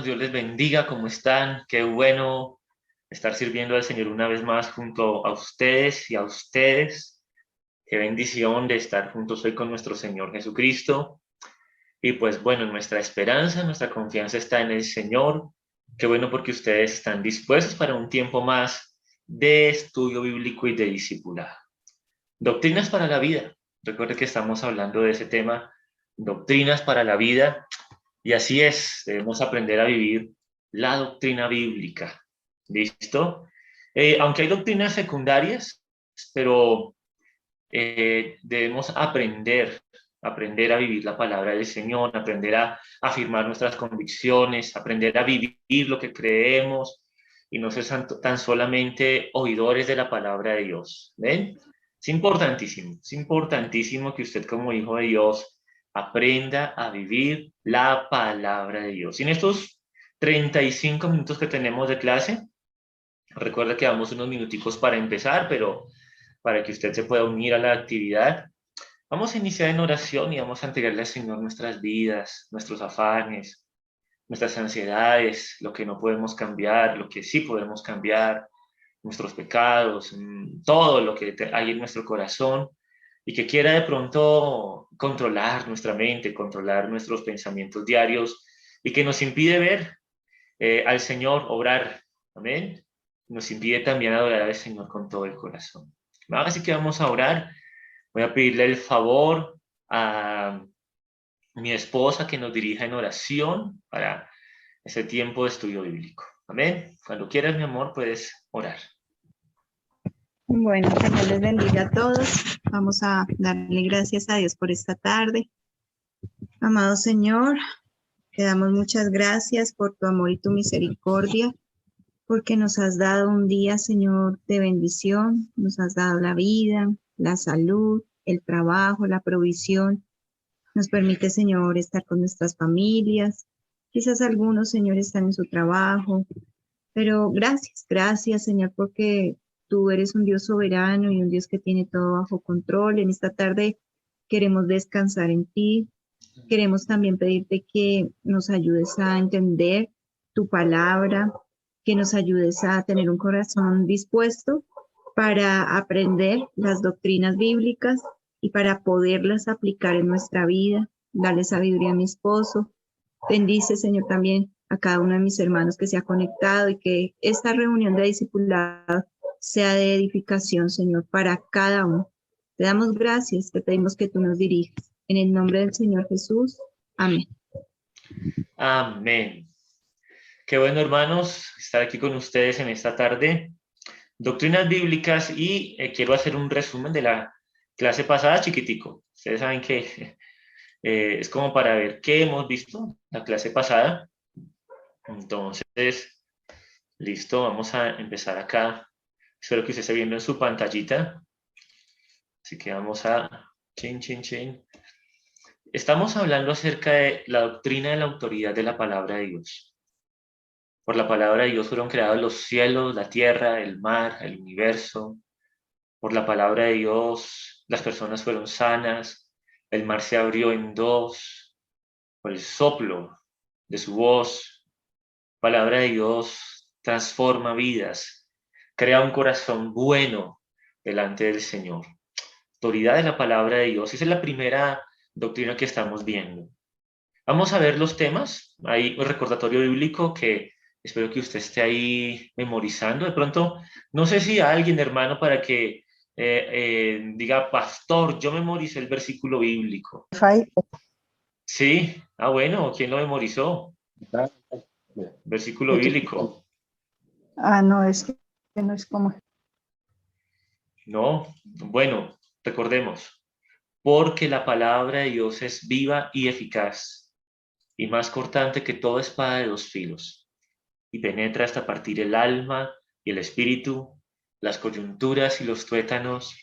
hermanos, Dios les bendiga, ¿cómo están? Qué bueno estar sirviendo al Señor una vez más junto a ustedes y a ustedes. Qué bendición de estar juntos hoy con nuestro Señor Jesucristo. Y pues bueno, nuestra esperanza, nuestra confianza está en el Señor. Qué bueno porque ustedes están dispuestos para un tiempo más de estudio bíblico y de discipulado. Doctrinas para la vida. Recuerde que estamos hablando de ese tema, doctrinas para la vida. Y así es, debemos aprender a vivir la doctrina bíblica. ¿Listo? Aunque hay doctrinas secundarias, pero debemos aprender a vivir la palabra del Señor, aprender a afirmar nuestras convicciones, aprender a vivir lo que creemos y no ser tan solamente oidores de la palabra de Dios. ¿Ven? Es importantísimo que usted como hijo de Dios aprenda a vivir la palabra de Dios. Y en estos 35 minutos que tenemos de clase, recuerda que damos unos minuticos para empezar, pero para que usted se pueda unir a la actividad, vamos a iniciar en oración y vamos a entregarle al Señor nuestras vidas, nuestros afanes, nuestras ansiedades, lo que no podemos cambiar, lo que sí podemos cambiar, nuestros pecados, todo lo que hay en nuestro corazón y que quiera de pronto controlar nuestra mente, controlar nuestros pensamientos diarios y que nos impide ver al Señor obrar. Amén. Nos impide también adorar al Señor con todo el corazón. Así que vamos a orar. Voy a pedirle el favor a mi esposa que nos dirija en oración para ese tiempo de estudio bíblico. Amén. Cuando quieras, mi amor, puedes orar. Bueno, Señor les bendiga a todos. Vamos a darle gracias a Dios por esta tarde. Amado Señor, te damos muchas gracias por tu amor y tu misericordia, porque nos has dado un día, Señor, de bendición. Nos has dado la vida, la salud, el trabajo, la provisión. Nos permite, Señor, estar con nuestras familias. Quizás algunos, Señor, están en su trabajo, pero gracias, Señor, porque tú eres un Dios soberano y un Dios que tiene todo bajo control. En esta tarde queremos descansar en ti. Queremos también pedirte que nos ayudes a entender tu palabra, que nos ayudes a tener un corazón dispuesto para aprender las doctrinas bíblicas y para poderlas aplicar en nuestra vida. Dale sabiduría a mi esposo. Bendice, Señor, también a cada uno de mis hermanos que se ha conectado y que esta reunión de discipulado sea de edificación, Señor, para cada uno. Te damos gracias, te pedimos que tú nos dirijas. En el nombre del Señor Jesús. Amén. Amén. Qué bueno, hermanos, estar aquí con ustedes en esta tarde. Doctrinas bíblicas y quiero hacer un resumen de la clase pasada, chiquitico. Ustedes saben que es como para ver qué hemos visto la clase pasada. Entonces, listo, vamos a empezar acá. Espero que usted esté viendo en su pantallita. Así que vamos a... Chin, chin, chin. Estamos hablando acerca de la doctrina de la autoridad de la palabra de Dios. Por la palabra de Dios fueron creados los cielos, la tierra, el mar, el universo. Por la palabra de Dios las personas fueron sanas, el mar se abrió en dos, por el soplo de su voz. Palabra de Dios transforma vidas, crea un corazón bueno delante del Señor. Autoridad de la palabra de Dios. Esa es la primera doctrina que estamos viendo. Vamos a ver los temas. Hay un recordatorio bíblico que espero que usted esté ahí memorizando. De pronto, no sé si alguien, hermano, para que diga, pastor, yo memoricé el versículo bíblico. Sí, bueno, ¿quién lo memorizó? Versículo bíblico. No, es que no es como... No, bueno, recordemos, porque la palabra de Dios es viva y eficaz y más cortante que toda espada de dos filos y penetra hasta partir el alma y el espíritu, las coyunturas y los tuétanos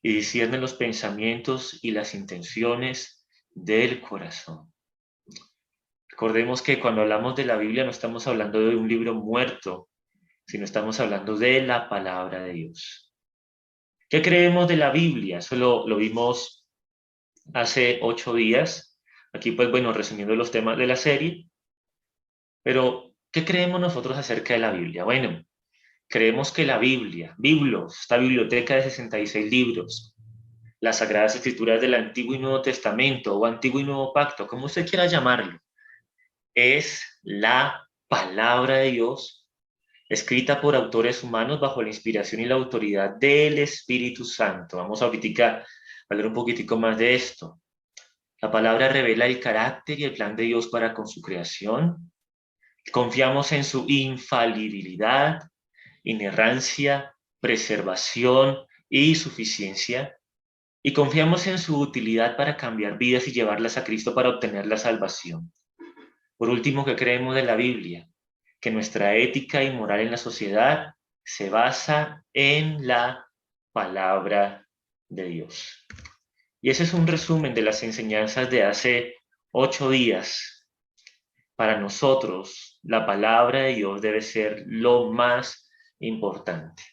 y discierne los pensamientos y las intenciones del corazón. Recordemos que cuando hablamos de la Biblia no estamos hablando de un libro muerto, sino estamos hablando de la palabra de Dios. ¿Qué creemos de la Biblia? Eso lo vimos hace 8 días. Aquí, pues bueno, resumiendo los temas de la serie. Pero, ¿qué creemos nosotros acerca de la Biblia? Bueno, creemos que la Biblia, Biblos, esta biblioteca de 66 libros, las Sagradas Escrituras del Antiguo y Nuevo Testamento, o Antiguo y Nuevo Pacto, como usted quiera llamarlo, es la palabra de Dios, escrita por autores humanos bajo la inspiración y la autoridad del Espíritu Santo. Vamos ahorita a hablar un poquitico más de esto. La palabra revela el carácter y el plan de Dios para con su creación. Confiamos en su infalibilidad, inerrancia, preservación y suficiencia. Y confiamos en su utilidad para cambiar vidas y llevarlas a Cristo para obtener la salvación. Por último, ¿qué creemos de la Biblia? Que nuestra ética y moral en la sociedad se basa en la palabra de Dios. Y ese es un resumen de las enseñanzas de hace 8 días. Para nosotros, la palabra de Dios debe ser lo más importante.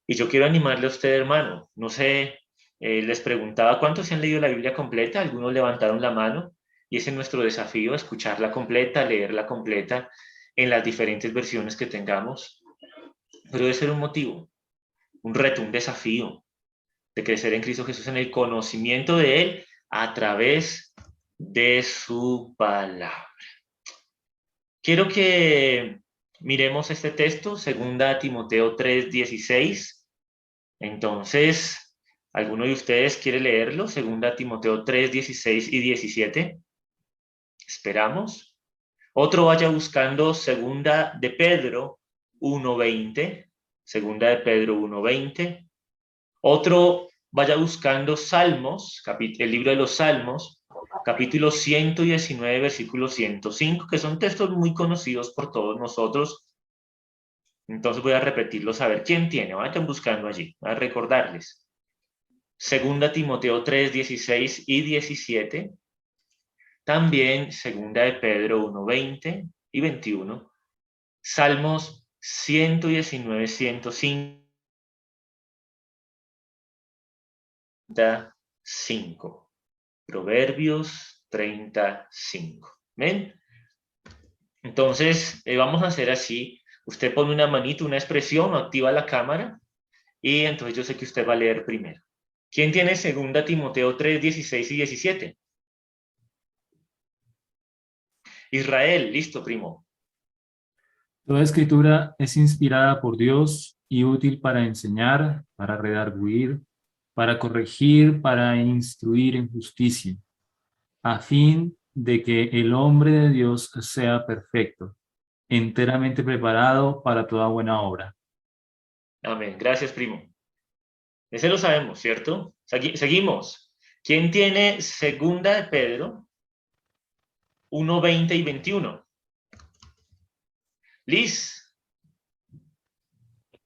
Y yo quiero animarle a usted, hermano. No sé, les preguntaba cuántos se han leído la Biblia completa. Algunos levantaron la mano y ese es nuestro desafío, escucharla completa, leerla completa en las diferentes versiones que tengamos. Pero debe ser un motivo, un reto, un desafío de crecer en Cristo Jesús en el conocimiento de Él a través de su palabra. Quiero que miremos este texto, 2 Timoteo 3:16. Entonces, ¿alguno de ustedes quiere leerlo? 2 Timoteo 3:16 y 17. Esperamos. Otro vaya buscando 2 de Pedro 1:20. 2 de Pedro 1:20. Otro vaya buscando Salmos, el libro de los Salmos, capítulo 119, versículo 105, que son textos muy conocidos por todos nosotros. Entonces voy a repetirlos a ver quién tiene. Vayan buscando allí, a recordarles. 2 Timoteo 3:16 y 17. También 2 de Pedro 1:20 y 21. Salmos 119, 105. 35. Proverbios 35. ¿Ven? Entonces, vamos a hacer así. Usted pone una manito, una expresión, activa la cámara y entonces yo sé que usted va a leer primero. ¿Quién tiene 2 Timoteo 3:16 y 17? Israel, listo, primo. Toda escritura es inspirada por Dios y útil para enseñar, para redarguir, para corregir, para instruir en justicia, a fin de que el hombre de Dios sea perfecto, enteramente preparado para toda buena obra. Amén. Gracias, primo. Ese lo sabemos, ¿cierto? Seguimos. ¿Quién tiene 2 de Pedro 1:20 y 21? Liz.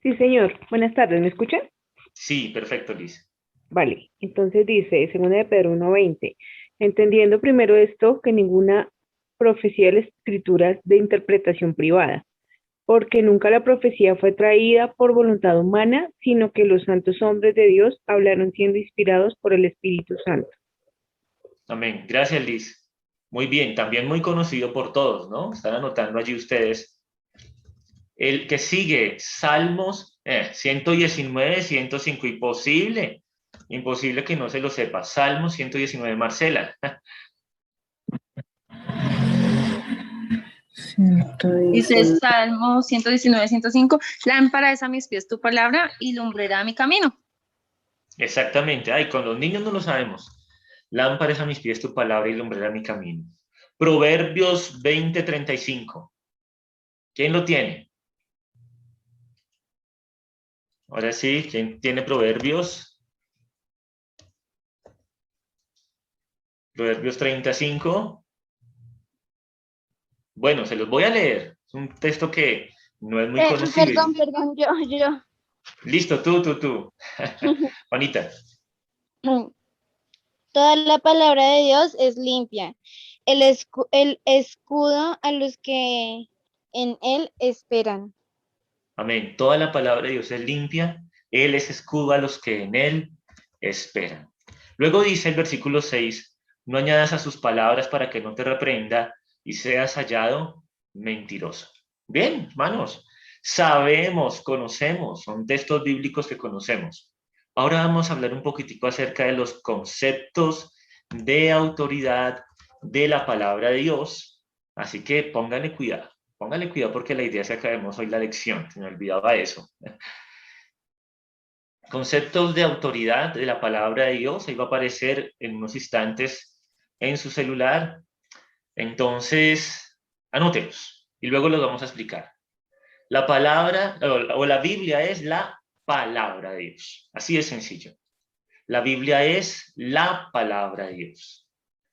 Sí, señor. Buenas tardes, ¿me escuchan? Sí, perfecto, Liz. Vale, entonces dice, 2 de Pedro 1:20, entendiendo primero esto, que ninguna profecía de la Escritura es de interpretación privada, porque nunca la profecía fue traída por voluntad humana, sino que los santos hombres de Dios hablaron siendo inspirados por el Espíritu Santo. Amén. Gracias, Liz. Muy bien, también muy conocido por todos, ¿no? Están anotando allí ustedes. El que sigue, Salmos 119, 105, imposible. Imposible que no se lo sepa. Salmos 119, Marcela. Dice Salmo 119, 105, lámpara es a mis pies tu palabra y lumbrera mi camino. Exactamente. Ay, con los niños no lo sabemos. Lámpara es a mis pies tu palabra y lumbrera mi camino. Proverbios 20:35. ¿Quién lo tiene? Ahora sí, ¿quién tiene Proverbios? Proverbios 35. Bueno, se los voy a leer. Es un texto que no es muy conocido. Perdón, yo. Listo, tú. Juanita. Toda la palabra de Dios es limpia. El escudo a los que en él esperan. Amén. Toda la palabra de Dios es limpia. Él es escudo a los que en él esperan. Luego dice el versículo 6, no añadas a sus palabras para que no te reprenda y seas hallado mentiroso. Bien, hermanos, sabemos, conocemos, son textos bíblicos que conocemos. Ahora vamos a hablar un poquitico acerca de los conceptos de autoridad de la palabra de Dios. Así que pónganle cuidado porque la idea es que acabemos hoy la lección, se me olvidaba eso. Conceptos de autoridad de la palabra de Dios, ahí va a aparecer en unos instantes en su celular. Entonces, anótelos y luego los vamos a explicar. La palabra o la Biblia es la palabra de Dios. Así de sencillo. La Biblia es la palabra de Dios.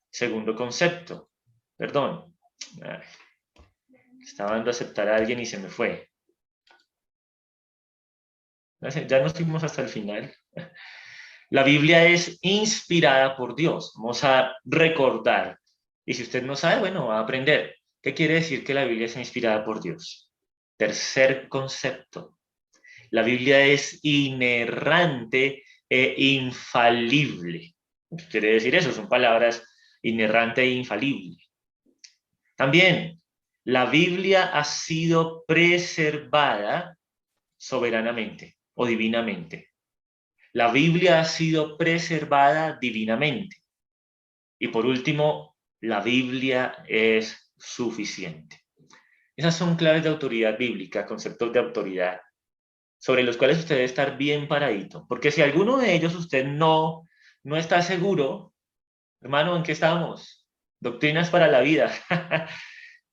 Segundo concepto. Perdón. Estaba dando a aceptar a alguien y se me fue. Ya nos fuimos hasta el final. La Biblia es inspirada por Dios. Vamos a recordar. Y si usted no sabe, bueno, va a aprender. ¿Qué quiere decir que la Biblia es inspirada por Dios? Tercer concepto. La Biblia es inerrante e infalible. ¿Qué quiere decir eso? Son palabras inerrante e infalible. También, la Biblia ha sido preservada soberanamente o divinamente. La Biblia ha sido preservada divinamente. Y por último, la Biblia es suficiente. Esas son claves de autoridad bíblica, conceptos de autoridad, sobre los cuales usted debe estar bien paradito. Porque si alguno de ellos usted no está seguro, hermano, ¿en qué estamos? Doctrinas para la vida.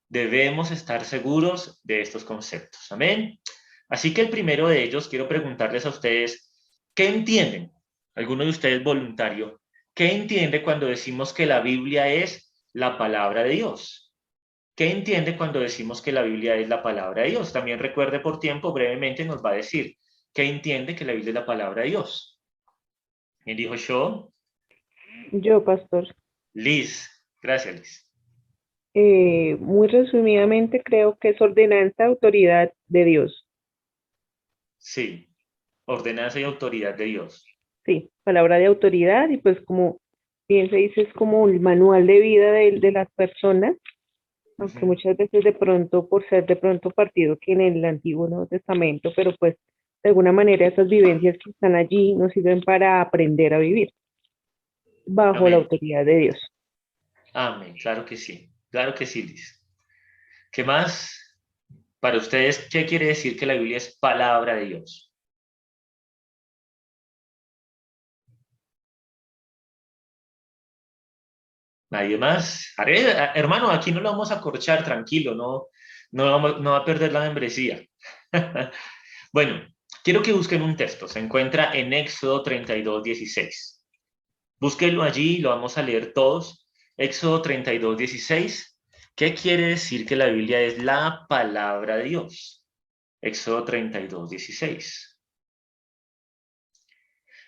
Debemos estar seguros de estos conceptos. Amén. Así que el primero de ellos, quiero preguntarles a ustedes, ¿qué entienden? Alguno de ustedes voluntario, ¿qué entiende cuando decimos que la Biblia es la palabra de Dios? ¿Qué entiende cuando decimos que la Biblia es la palabra de Dios? También recuerde por tiempo, brevemente nos va a decir, ¿qué entiende que la Biblia es la palabra de Dios? ¿Quién dijo yo? Yo, pastor. Liz. Gracias, Liz. Muy resumidamente, creo que es ordenanza, autoridad de Dios. Sí. Ordenanza y autoridad de Dios. Sí, palabra de autoridad y pues como bien se dice, es como el manual de vida de las personas, aunque muchas veces de pronto, por ser de pronto partido que en el Antiguo Nuevo Testamento, pero pues de alguna manera esas vivencias que están allí nos sirven para aprender a vivir bajo Amén. la autoridad de Dios. Amén, claro que sí, Liz. ¿Qué más? Para ustedes, ¿qué quiere decir que la Biblia es palabra de Dios? ¿Nadie más? Hermano, aquí no lo vamos a corchar, tranquilo, no va a perder la membresía. Bueno, quiero que busquen un texto, se encuentra en Éxodo 32:16. Búsquenlo allí, lo vamos a leer todos. Éxodo 32:16. ¿Qué quiere decir que la Biblia es la palabra de Dios? Éxodo 32:16.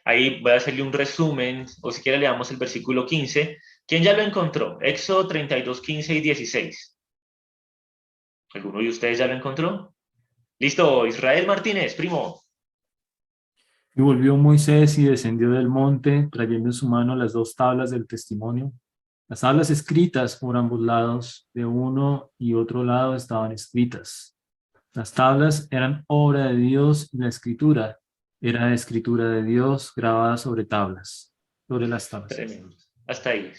Ahí voy a hacerle un resumen, o si quiere leamos el versículo 15. ¿Quién ya lo encontró? Éxodo 32:15 y 16. ¿Alguno de ustedes ya lo encontró? Listo, Israel Martínez, primo. Y volvió Moisés y descendió del monte, trayendo en su mano las 2 tablas del testimonio. Las tablas escritas por ambos lados, de uno y otro lado, estaban escritas. Las tablas eran obra de Dios y la escritura era escritura de Dios grabada sobre las tablas. Tremendo. Hasta ahí.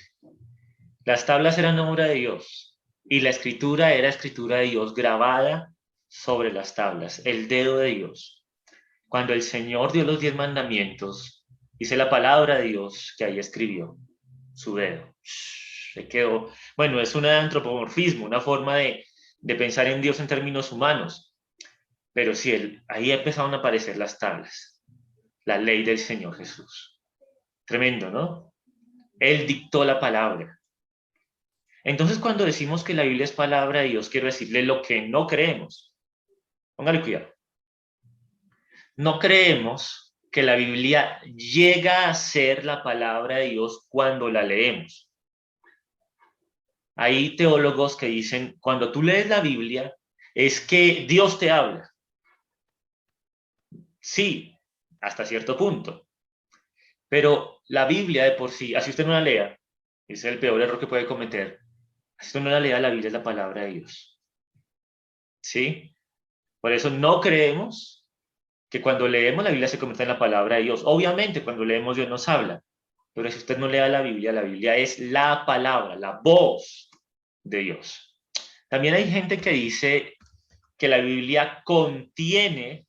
Las tablas eran obra de Dios y la escritura era escritura de Dios grabada sobre las tablas, el dedo de Dios. Cuando el Señor dio los 10 mandamientos, dice la palabra de Dios que ahí escribió, su dedo. Se quedó. Bueno, es un antropomorfismo, una forma de pensar en Dios en términos humanos. Pero sí, ahí empezaron a aparecer las tablas, la ley del Señor Jesús. Tremendo, ¿no? Él dictó la palabra. Entonces, cuando decimos que la Biblia es palabra de Dios, quiero decirle lo que no creemos. Póngale cuidado. No creemos que la Biblia llega a ser la palabra de Dios cuando la leemos. Hay teólogos que dicen, cuando tú lees la Biblia, es que Dios te habla. Sí, hasta cierto punto. Pero la Biblia de por sí, así usted no la lea, ese es el peor error que puede cometer. Así usted no la lea, la Biblia es la palabra de Dios. ¿sí? Por eso no creemos que cuando leemos la Biblia se convierta en la palabra de Dios. Obviamente, cuando leemos Dios nos habla, pero si usted no lea la Biblia es la palabra, la voz de Dios. También hay gente que dice que la Biblia contiene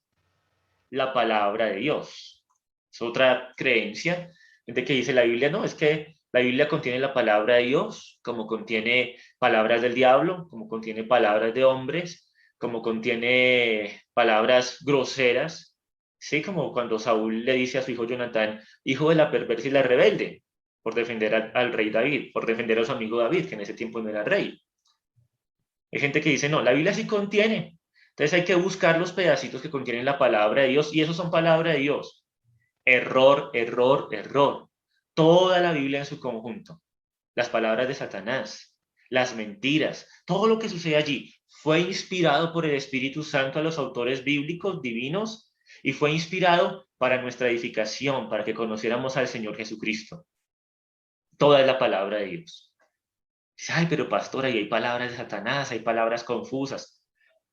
la palabra de Dios. Es otra creencia, gente que dice la Biblia, no, es que la Biblia contiene la palabra de Dios, como contiene palabras del diablo, como contiene palabras de hombres, como contiene palabras groseras, ¿sí? Como cuando Saúl le dice a su hijo Jonatán, hijo de la perversa y la rebelde, por defender al rey David, por defender a su amigo David, que en ese tiempo no era rey. Hay gente que dice, no, la Biblia sí contiene. Entonces hay que buscar los pedacitos que contienen la palabra de Dios, y esos son palabra de Dios. Error, error, error. Toda la Biblia en su conjunto. Las palabras de Satanás, las mentiras, todo lo que sucede allí fue inspirado por el Espíritu Santo a los autores bíblicos divinos y fue inspirado para nuestra edificación, para que conociéramos al Señor Jesucristo. Toda es la palabra de Dios. Ay, pero pastor, ahí hay palabras de Satanás, hay palabras confusas.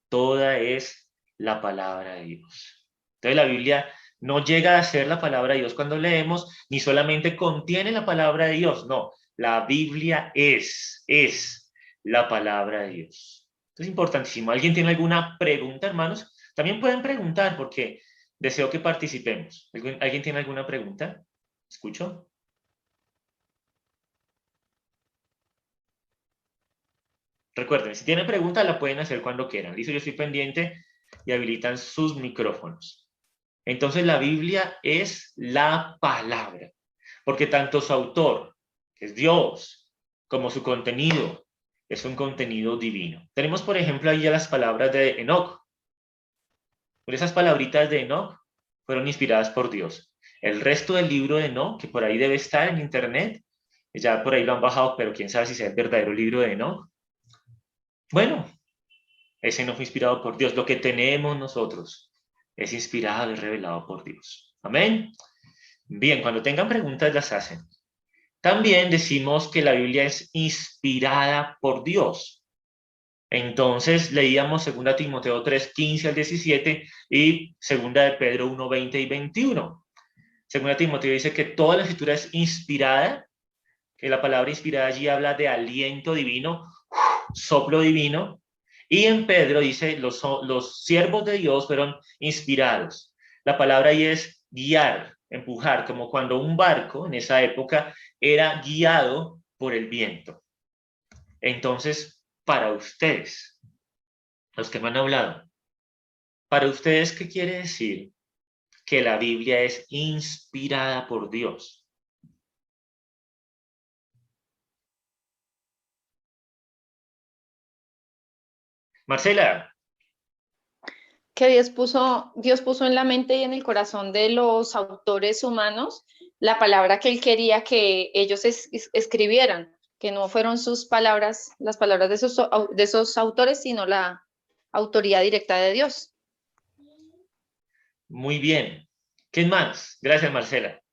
Toda es la palabra de Dios. Entonces la Biblia no llega a ser la palabra de Dios cuando leemos, ni solamente contiene la palabra de Dios, no. La Biblia es la palabra de Dios. Esto es importantísimo. ¿Alguien tiene alguna pregunta, hermanos? También pueden preguntar porque deseo que participemos. ¿Alguien tiene alguna pregunta? ¿Escucho? Recuerden, si tienen preguntas la pueden hacer cuando quieran. Listo, yo estoy pendiente y habilitan sus micrófonos. Entonces la Biblia es la palabra, porque tanto su autor, que es Dios, como su contenido, es un contenido divino. Tenemos, por ejemplo, ahí ya las palabras de Enoc. Pero esas palabritas de Enoc fueron inspiradas por Dios. El resto del libro de Enoc, que por ahí debe estar en internet, ya por ahí lo han bajado, pero quién sabe si sea el verdadero libro de Enoc. Bueno, ese no fue inspirado por Dios. Lo que tenemos nosotros es inspirado y revelado por Dios. Amén. Bien, cuando tengan preguntas las hacen. También decimos que la Biblia es inspirada por Dios. Entonces leíamos 2 Timoteo 3, 15 al 17 y 2 de Pedro 1, 20 y 21. 2 Timoteo dice que toda la escritura es inspirada, que la palabra inspirada allí habla de aliento divino, soplo divino. Y en Pedro dice, los siervos de Dios fueron inspirados. La palabra ahí es guiar, empujar, como cuando un barco en esa época era guiado por el viento. Entonces, para ustedes, los que me han hablado, para ustedes, ¿qué quiere decir que la Biblia es inspirada por Dios? Marcela. Que Dios puso en la mente y en el corazón de los autores humanos la palabra que él quería que ellos escribieran, que no fueron sus palabras, las palabras de esos autores, sino la autoría directa de Dios. Muy bien. ¿Quién más? Gracias, Marcela.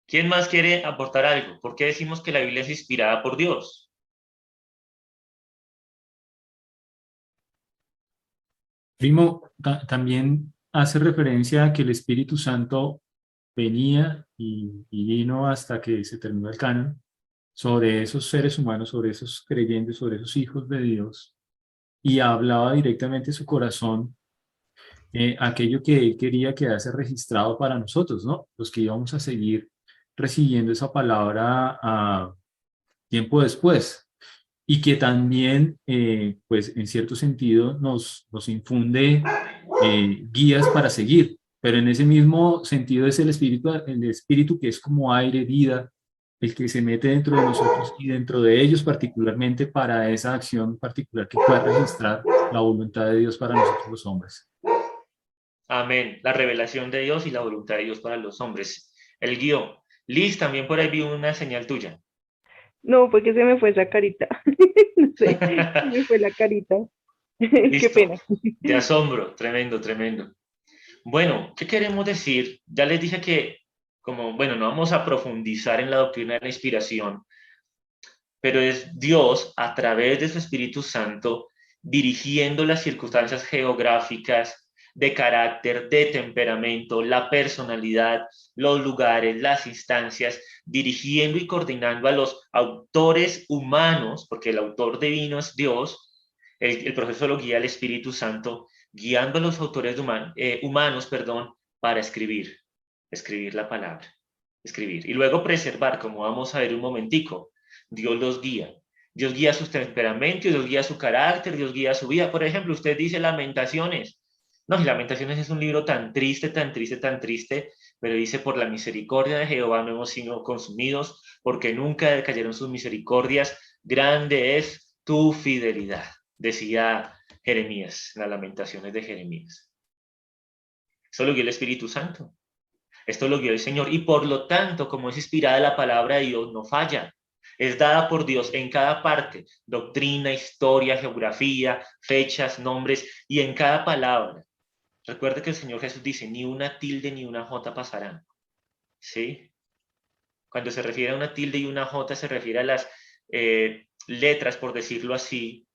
¿Quién más quiere aportar algo? ¿Por qué decimos que la Biblia es inspirada por Dios? Primo, también hace referencia a que el Espíritu Santo venía y vino hasta que se terminó el canon sobre esos seres humanos, sobre esos creyentes, sobre esos hijos de Dios, y hablaba directamente de su corazón, aquello que él quería quedase registrado para nosotros, ¿no? Los que íbamos a seguir recibiendo esa palabra a tiempo después, y que también, pues en cierto sentido, nos infunde guías para seguir, pero en ese mismo sentido es el espíritu que es como aire, vida, el que se mete dentro de nosotros y dentro de ellos particularmente para esa acción particular que pueda registrar la voluntad de Dios para nosotros los hombres. Amén. La revelación de Dios y la voluntad de Dios para los hombres. El guión. Liz, también por ahí vi una señal tuya. No, fue que se me fue esa carita. No sé, se me fue la carita. Qué pena. De asombro, tremendo, tremendo. Bueno, ¿qué queremos decir? Ya les dije que, no vamos a profundizar en la doctrina de la inspiración, pero es Dios, a través de su Espíritu Santo, dirigiendo las circunstancias geográficas, de carácter, de temperamento, la personalidad, los lugares, las instancias, dirigiendo y coordinando a los autores humanos, porque el autor divino es Dios, el proceso lo guía el Espíritu Santo, guiando a los autores humanos, para escribir la palabra, escribir. Y luego preservar, como vamos a ver un momentico, Dios los guía. Dios guía sus temperamentos, Dios guía su carácter, Dios guía su vida. Por ejemplo, usted dice Lamentaciones. No, y Lamentaciones es un libro tan triste, tan triste, tan triste, pero dice, por la misericordia de Jehová no hemos sido consumidos, porque nunca decayeron sus misericordias, grande es tu fidelidad, decía Jeremías, en las Lamentaciones de Jeremías. Eso lo guió el Espíritu Santo. Esto lo guió el Señor, y por lo tanto, como es inspirada la palabra de Dios, no falla. Es dada por Dios en cada parte, doctrina, historia, geografía, fechas, nombres, y en cada palabra. Recuerde que el Señor Jesús dice, ni una tilde ni una jota pasarán. ¿Sí? Cuando se refiere a una tilde y una jota, se refiere a las letras, por decirlo así,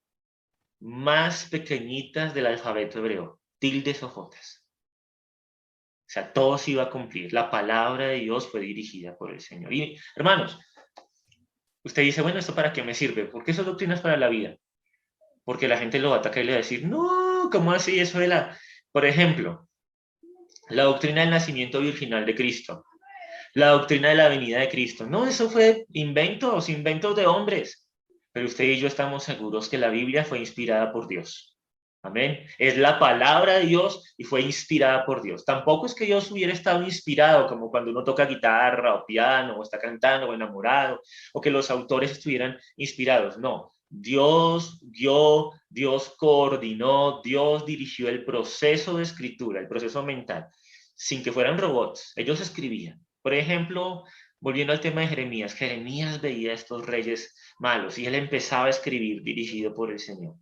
más pequeñitas del alfabeto hebreo, tildes o jotas. O sea, todo se iba a cumplir. La palabra de Dios fue dirigida por el Señor. Y, hermanos, usted dice, bueno, ¿esto para qué me sirve? ¿Por qué son doctrinas para la vida? Porque la gente lo va a atacar y le va a decir, no, ¿cómo así eso de la...? Por ejemplo, la doctrina del nacimiento virginal de Cristo, la doctrina de la venida de Cristo. No, eso fue inventos de hombres. Pero usted y yo estamos seguros que la Biblia fue inspirada por Dios. Amén. Es la palabra de Dios y fue inspirada por Dios. Tampoco es que Dios hubiera estado inspirado como cuando uno toca guitarra o piano o está cantando o enamorado, o que los autores estuvieran inspirados. No, Dios guió, Dios coordinó, Dios dirigió el proceso de escritura, el proceso mental, sin que fueran robots. Ellos escribían. Por ejemplo, volviendo al tema de Jeremías, Jeremías veía a estos reyes malos y él empezaba a escribir dirigido por el Señor.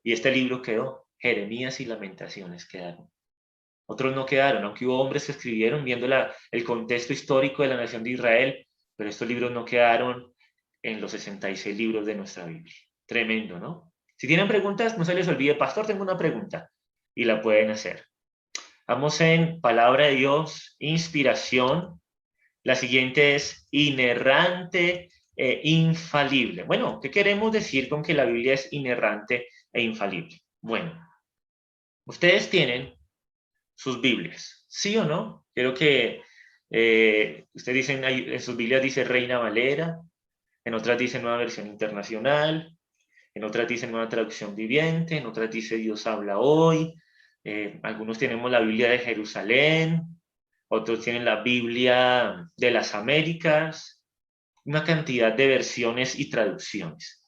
Y este libro quedó, Jeremías y Lamentaciones quedaron. Otros no quedaron, aunque hubo hombres que escribieron viendo el contexto histórico de la nación de Israel, pero estos libros no quedaron en los 66 libros de nuestra Biblia. Tremendo, ¿no? Si tienen preguntas, no se les olvide, pastor, tengo una pregunta, y la pueden hacer. Vamos en palabra de Dios, inspiración. La siguiente es inerrante e infalible. Bueno, ¿qué queremos decir con que la Biblia es inerrante e infalible? Bueno, ustedes tienen sus Biblias, ¿sí o no? Quiero que ustedes dicen, en sus Biblias dice Reina Valera, en otras dice Nueva Versión Internacional, en otras dice Nueva Traducción Viviente, en otras dice Dios habla hoy, algunos tenemos la Biblia de Jerusalén, otros tienen la Biblia de las Américas, una cantidad de versiones y traducciones.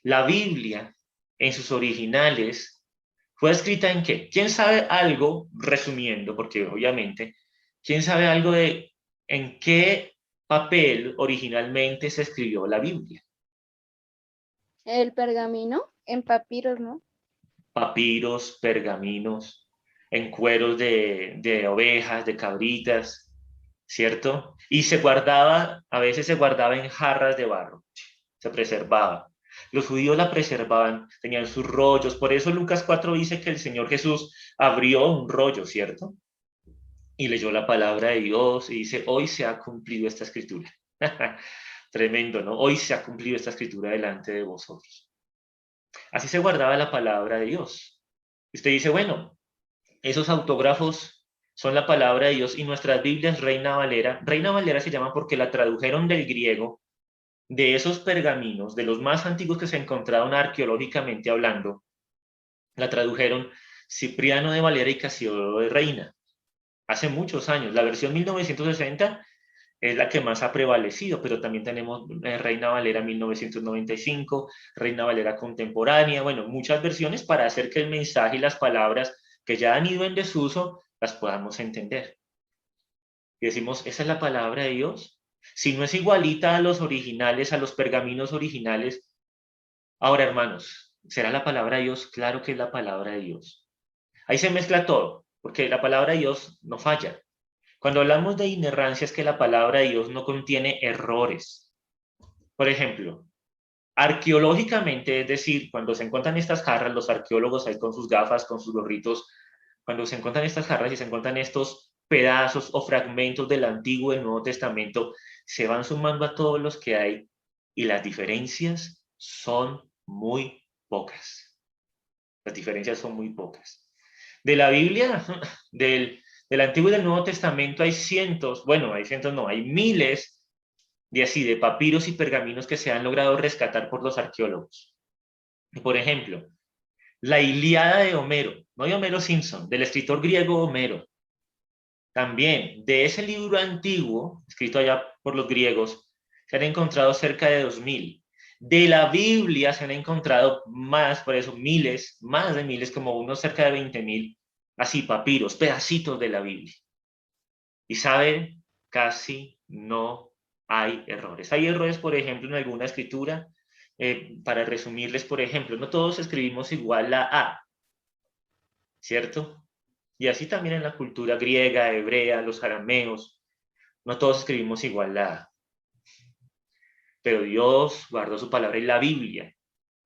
La Biblia, en sus originales, ¿fue escrita en qué? ¿Quién sabe algo, resumiendo, porque obviamente, quién sabe algo de en qué papel originalmente se escribió la Biblia? El pergamino en papiros, ¿no? Papiros, pergaminos, en cueros de ovejas, de cabritas, ¿cierto? Y se guardaba, a veces se guardaba en jarras de barro, se preservaba. Los judíos la preservaban, tenían sus rollos, por eso Lucas 4 dice que el Señor Jesús abrió un rollo, ¿cierto? Y leyó la palabra de Dios y dice, hoy se ha cumplido esta escritura. Tremendo, ¿no? Hoy se ha cumplido esta escritura delante de vosotros. Así se guardaba la palabra de Dios. Usted dice, bueno, esos autógrafos son la palabra de Dios y nuestras Biblias Reina Valera se llama porque la tradujeron del griego, de esos pergaminos, de los más antiguos que se encontraron arqueológicamente hablando, la tradujeron Cipriano de Valera y Casiodoro de Reina, hace muchos años. La versión 1960 es la que más ha prevalecido, pero también tenemos Reina Valera 1995, Reina Valera contemporánea, bueno, muchas versiones para hacer que el mensaje y las palabras que ya han ido en desuso las podamos entender. Y decimos, ¿esa es la palabra de Dios? Si no es igualita a los originales, a los pergaminos originales. Ahora, hermanos, ¿será la palabra de Dios? Claro que es la palabra de Dios. Ahí se mezcla todo, porque la palabra de Dios no falla. Cuando hablamos de inerrancia es que la palabra de Dios no contiene errores. Por ejemplo, Arqueológicamente, es decir, cuando se encuentran estas jarras, los arqueólogos ahí con sus gafas, con sus gorritos, cuando se encuentran estas jarras y se encuentran estos pedazos o fragmentos del Antiguo y Nuevo Testamento, se van sumando a todos los que hay y las diferencias son muy pocas. Las diferencias son muy pocas. De la Biblia, del Antiguo y del Nuevo Testamento hay cientos, bueno, hay cientos no, hay miles de papiros y pergaminos que se han logrado rescatar por los arqueólogos. Por ejemplo, la Ilíada de Homero, no de Homero Simpson, del escritor griego Homero. También de ese libro antiguo, escrito allá por los griegos, se han encontrado cerca de 2000. De la Biblia se han encontrado más, por eso miles, más de miles, como unos cerca de 20.000, así papiros, pedacitos de la Biblia. Y saben, casi no hay errores. Hay errores, por ejemplo, en alguna escritura. Para resumirles, por ejemplo, no todos escribimos igual la A, ¿cierto? Y así también en la cultura griega, hebrea, los arameos, no todos escribimos igual la A. Pero Dios guardó su palabra y la Biblia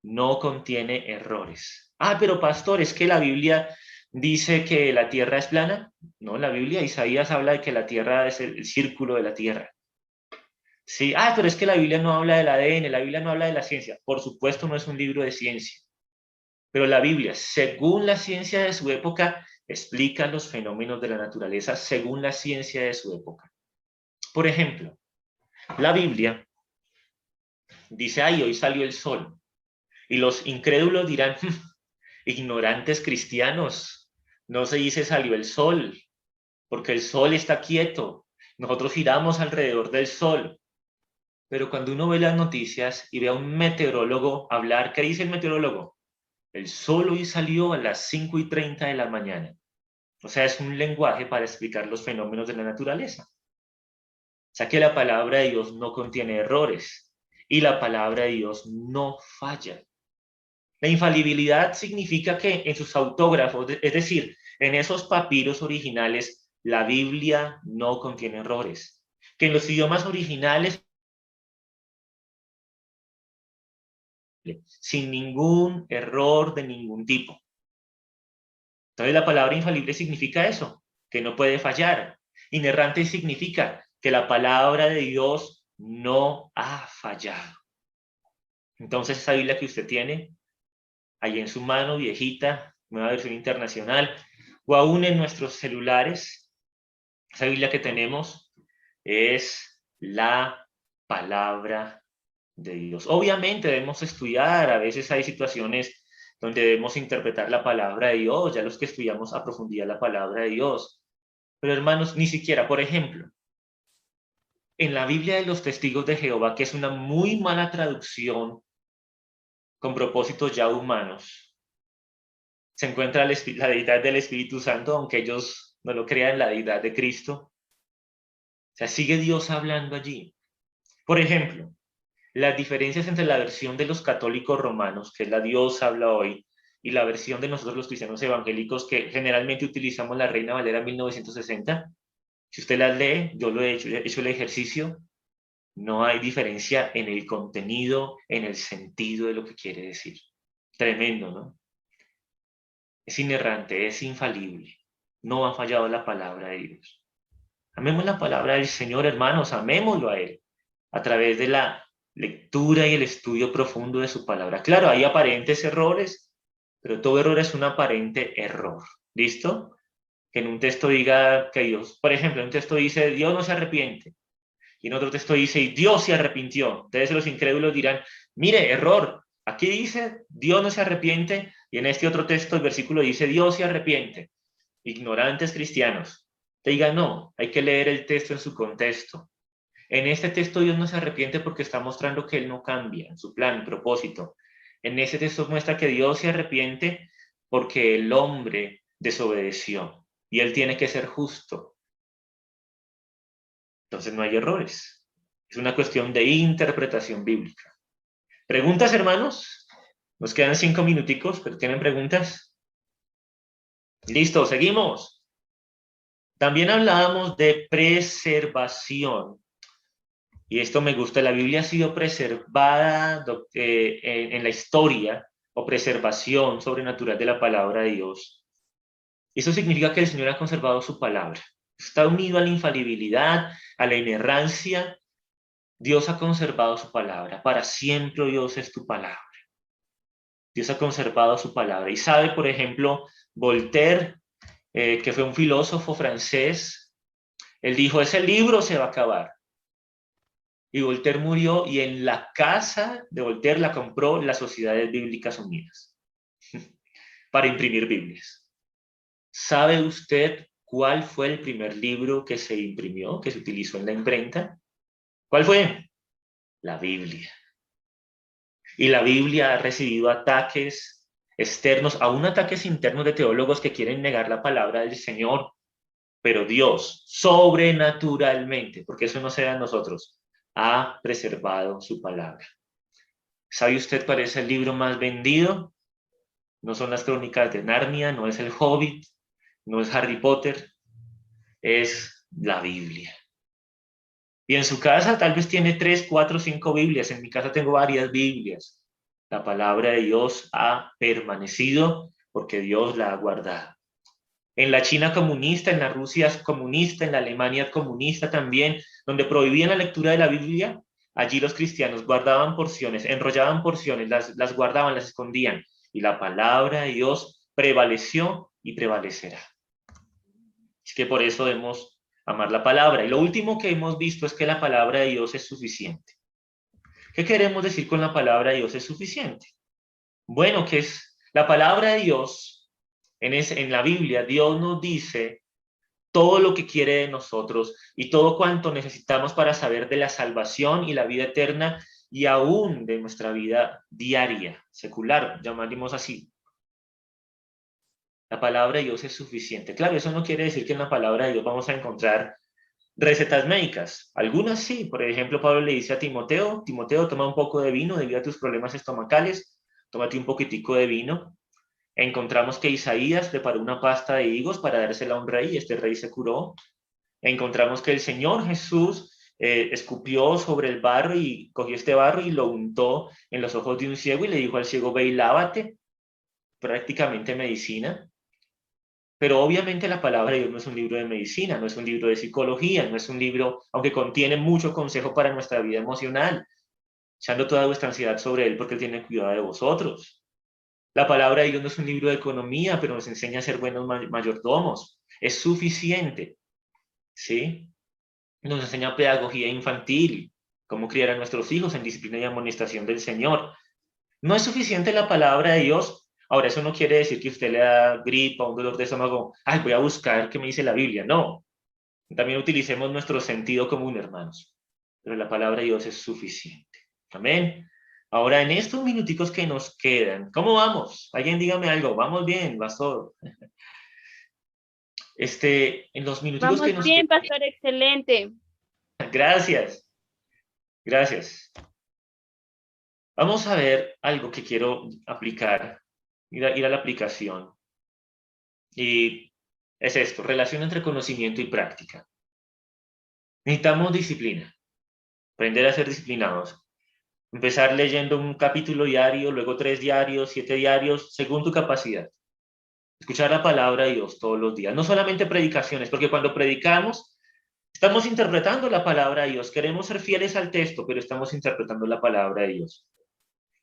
no contiene errores. Ah, pero pastor, ¿es que la Biblia dice que la tierra es plana? No, la Biblia, Isaías habla de que la tierra es el círculo de la tierra. Sí, pero es que la Biblia no habla del ADN, la Biblia no habla de la ciencia. Por supuesto, no es un libro de ciencia. Pero la Biblia, según la ciencia de su época, explica los fenómenos de la naturaleza según la ciencia de su época. Por ejemplo, la Biblia dice, hoy salió el sol. Y los incrédulos dirán, ignorantes cristianos, no se dice salió el sol, porque el sol está quieto. Nosotros giramos alrededor del sol. Pero cuando uno ve las noticias y ve a un meteorólogo hablar, ¿qué dice el meteorólogo? El sol hoy salió a las 5:30 de la mañana. O sea, es un lenguaje para explicar los fenómenos de la naturaleza. O sea que la palabra de Dios no contiene errores y la palabra de Dios no falla. La infalibilidad significa que en sus autógrafos, es decir, en esos papiros originales, la Biblia no contiene errores. Que en los idiomas originales sin ningún error de ningún tipo. Entonces la palabra infalible significa eso, que no puede fallar. Inerrante significa que la palabra de Dios no ha fallado. Entonces esa Biblia que usted tiene ahí en su mano, viejita, nueva versión internacional, o aún en nuestros celulares, esa Biblia que tenemos es la palabra de Dios. Obviamente debemos estudiar, a veces hay situaciones donde debemos interpretar la palabra de Dios, ya los que estudiamos a profundidad la palabra de Dios. Pero hermanos, ni siquiera, por ejemplo, en la Biblia de los Testigos de Jehová, que es una muy mala traducción con propósitos ya humanos, se encuentra la deidad del Espíritu Santo, aunque ellos no lo crean, la deidad de Cristo. O sea, sigue Dios hablando allí. Por ejemplo, las diferencias entre la versión de los católicos romanos, que es la Dios habla hoy, y la versión de nosotros los cristianos evangélicos, que generalmente utilizamos la Reina Valera 1960, si usted las lee, yo lo he hecho el ejercicio, no hay diferencia en el contenido, en el sentido de lo que quiere decir. Tremendo, ¿no? Es inerrante, es infalible. No ha fallado la palabra de Dios. Amemos la palabra del Señor, hermanos, amémoslo a Él, a través de la lectura y el estudio profundo de su palabra. Claro, hay aparentes errores, pero todo error es un aparente error. ¿Listo? Que en un texto diga que Dios, por ejemplo, en un texto dice, Dios no se arrepiente. Y en otro texto dice, y Dios se arrepintió. Entonces los incrédulos dirán, mire, error. Aquí dice, Dios no se arrepiente. Y en este otro texto, el versículo dice, Dios se arrepiente. Ignorantes cristianos. Te digan, no, hay que leer el texto en su contexto. En este texto Dios no se arrepiente porque está mostrando que Él no cambia en su plan, propósito. En ese texto muestra que Dios se arrepiente porque el hombre desobedeció y Él tiene que ser justo. Entonces no hay errores. Es una cuestión de interpretación bíblica. ¿Preguntas, hermanos? Nos quedan 5 minuticos, pero ¿tienen preguntas? Listo, seguimos. También hablábamos de preservación. y esto me gusta, la Biblia ha sido preservada en la historia o preservación sobrenatural de la palabra de Dios. Eso significa que el Señor ha conservado su palabra. Está unido a la infalibilidad, a la inerrancia. Dios ha conservado su palabra. Para siempre, Dios es tu palabra. Dios ha conservado su palabra. Y sabe, por ejemplo, Voltaire, que fue un filósofo francés, él dijo, ese libro se va a acabar. Y Voltaire murió y en la casa de Voltaire la compró las Sociedades Bíblicas Unidas para imprimir Biblias. ¿Sabe usted cuál fue el primer libro que se imprimió, que se utilizó en la imprenta? ¿Cuál fue? La Biblia. Y la Biblia ha recibido ataques externos, aún ataques internos de teólogos que quieren negar la palabra del Señor. Pero Dios, sobrenaturalmente, porque eso no se da a nosotros, ha preservado su palabra. ¿Sabe usted cuál es el libro más vendido? No son las Crónicas de Narnia, no es el Hobbit, no es Harry Potter, es la Biblia. Y en su casa tal vez tiene 3, 4, 5 Biblias. En mi casa tengo varias Biblias. La palabra de Dios ha permanecido porque Dios la ha guardado. En la China comunista, en la Rusia comunista, en la Alemania comunista también, donde prohibían la lectura de la Biblia, allí los cristianos guardaban porciones, enrollaban porciones, las guardaban, las escondían. Y la palabra de Dios prevaleció y prevalecerá. Es que por eso debemos amar la palabra. Y lo último que hemos visto es que la palabra de Dios es suficiente. ¿Qué queremos decir con la palabra de Dios es suficiente? Bueno, que es la palabra de Dios, en la Biblia, Dios nos dice todo lo que quiere de nosotros y todo cuanto necesitamos para saber de la salvación y la vida eterna y aún de nuestra vida diaria, secular, llamaremos así. La palabra de Dios es suficiente. Claro, eso no quiere decir que en la palabra de Dios vamos a encontrar recetas médicas. Algunas sí. Por ejemplo, Pablo le dice a Timoteo, Timoteo, toma un poco de vino debido a tus problemas estomacales, tómate un poquitico de vino. Encontramos que Isaías preparó una pasta de higos para dársela a un rey y este rey se curó. Encontramos que el Señor Jesús escupió sobre el barro y cogió este barro y lo untó en los ojos de un ciego y le dijo al ciego, ve y lávate. Prácticamente medicina. Pero obviamente la palabra de Dios no es un libro de medicina, no es un libro de psicología, no es un libro, aunque contiene mucho consejo para nuestra vida emocional, echando toda vuestra ansiedad sobre él porque él tiene cuidado de vosotros. La palabra de Dios no es un libro de economía, pero nos enseña a ser buenos mayordomos. Es suficiente, ¿sí? Nos enseña pedagogía infantil, cómo criar a nuestros hijos en disciplina y amonestación del Señor. No es suficiente la palabra de Dios. Ahora, eso no quiere decir que usted le da gripa o un dolor de estómago. Ay, voy a buscar qué me dice la Biblia. No. También utilicemos nuestro sentido común, hermanos. Pero la palabra de Dios es suficiente. Amén. Ahora, en estos minuticos que nos quedan, ¿cómo vamos? Alguien dígame algo. ¿Vamos bien, pastor? En los minuticos que Vamos nos bien, quedan. pastor, excelente. Gracias. Gracias. Vamos a ver algo que quiero aplicar. Ir a la aplicación. Y es esto, relación entre conocimiento y práctica. Necesitamos disciplina, aprender a ser disciplinados. Empezar leyendo un capítulo diario, luego 3 diarios, 7 diarios, según tu capacidad. Escuchar la palabra de Dios todos los días. No solamente predicaciones, porque cuando predicamos, estamos interpretando la palabra de Dios. Queremos ser fieles al texto, pero estamos interpretando la palabra de Dios.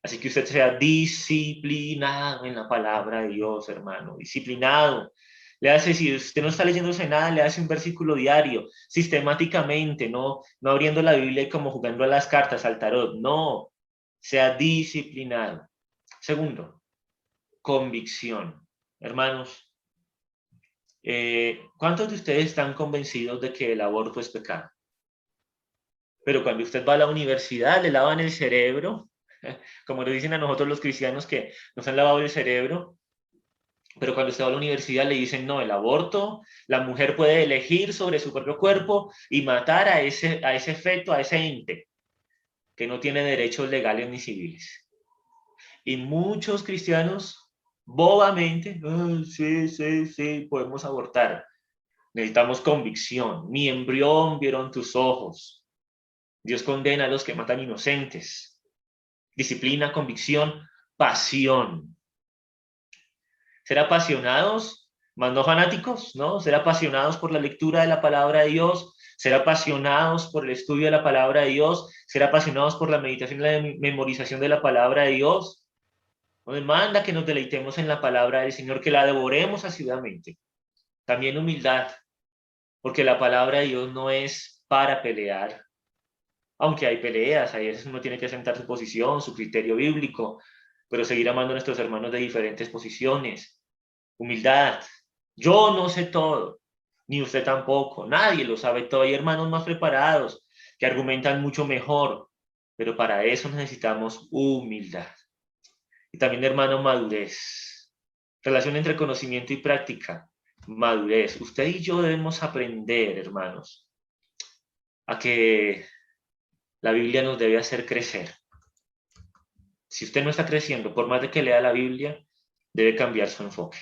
Así que usted sea disciplinado en la palabra de Dios, hermano. Disciplinado. Le hace, si usted no está leyéndose nada, le hace un versículo diario, sistemáticamente, no abriendo la Biblia y como jugando a las cartas, al tarot. No, sea disciplinado. Segundo, convicción. Hermanos, ¿cuántos de ustedes están convencidos de que el aborto es pecado? Pero cuando usted va a la universidad, le lavan el cerebro, como nos dicen a nosotros los cristianos que nos han lavado el cerebro, pero cuando usted va a la universidad le dicen, no, el aborto, la mujer puede elegir sobre su propio cuerpo y matar a ese feto, a ese ente, que no tiene derechos legales ni civiles. Y muchos cristianos, bobamente, sí, podemos abortar. Necesitamos convicción. Mi embrión vieron tus ojos. Dios condena a los que matan inocentes. Disciplina, convicción, pasión. Ser apasionados, más no fanáticos, ¿no? Ser apasionados por la lectura de la palabra de Dios, ser apasionados por el estudio de la palabra de Dios, ser apasionados por la meditación y la memorización de la palabra de Dios. Nos demanda que nos deleitemos en la palabra del Señor, que la devoremos asiduamente. También humildad, porque la palabra de Dios no es para pelear, aunque hay peleas, a veces uno tiene que sentar su posición, su criterio bíblico, pero seguir amando a nuestros hermanos de diferentes posiciones. Humildad. Yo no sé todo, ni usted tampoco, nadie lo sabe todo. Hay hermanos más preparados que argumentan mucho mejor, pero para eso necesitamos humildad. Y también, hermano, madurez. Relación entre conocimiento y práctica. Madurez. Usted y yo debemos aprender, hermanos, a que la Biblia nos debe hacer crecer. Si usted no está creciendo, por más de que lea la Biblia, debe cambiar su enfoque.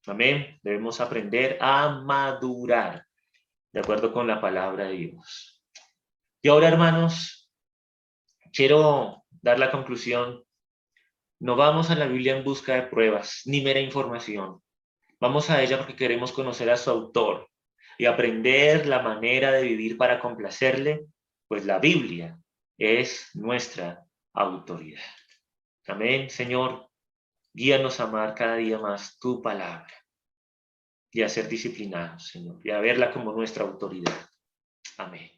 Amén. Debemos aprender a madurar de acuerdo con la palabra de Dios. Y ahora, hermanos, quiero dar la conclusión. No vamos a la Biblia en busca de pruebas ni mera información. Vamos a ella porque queremos conocer a su autor y aprender la manera de vivir para complacerle, pues la Biblia es nuestra autoridad. Amén, Señor. Guíanos a amar cada día más tu palabra y a ser disciplinados, Señor, y a verla como nuestra autoridad. Amén.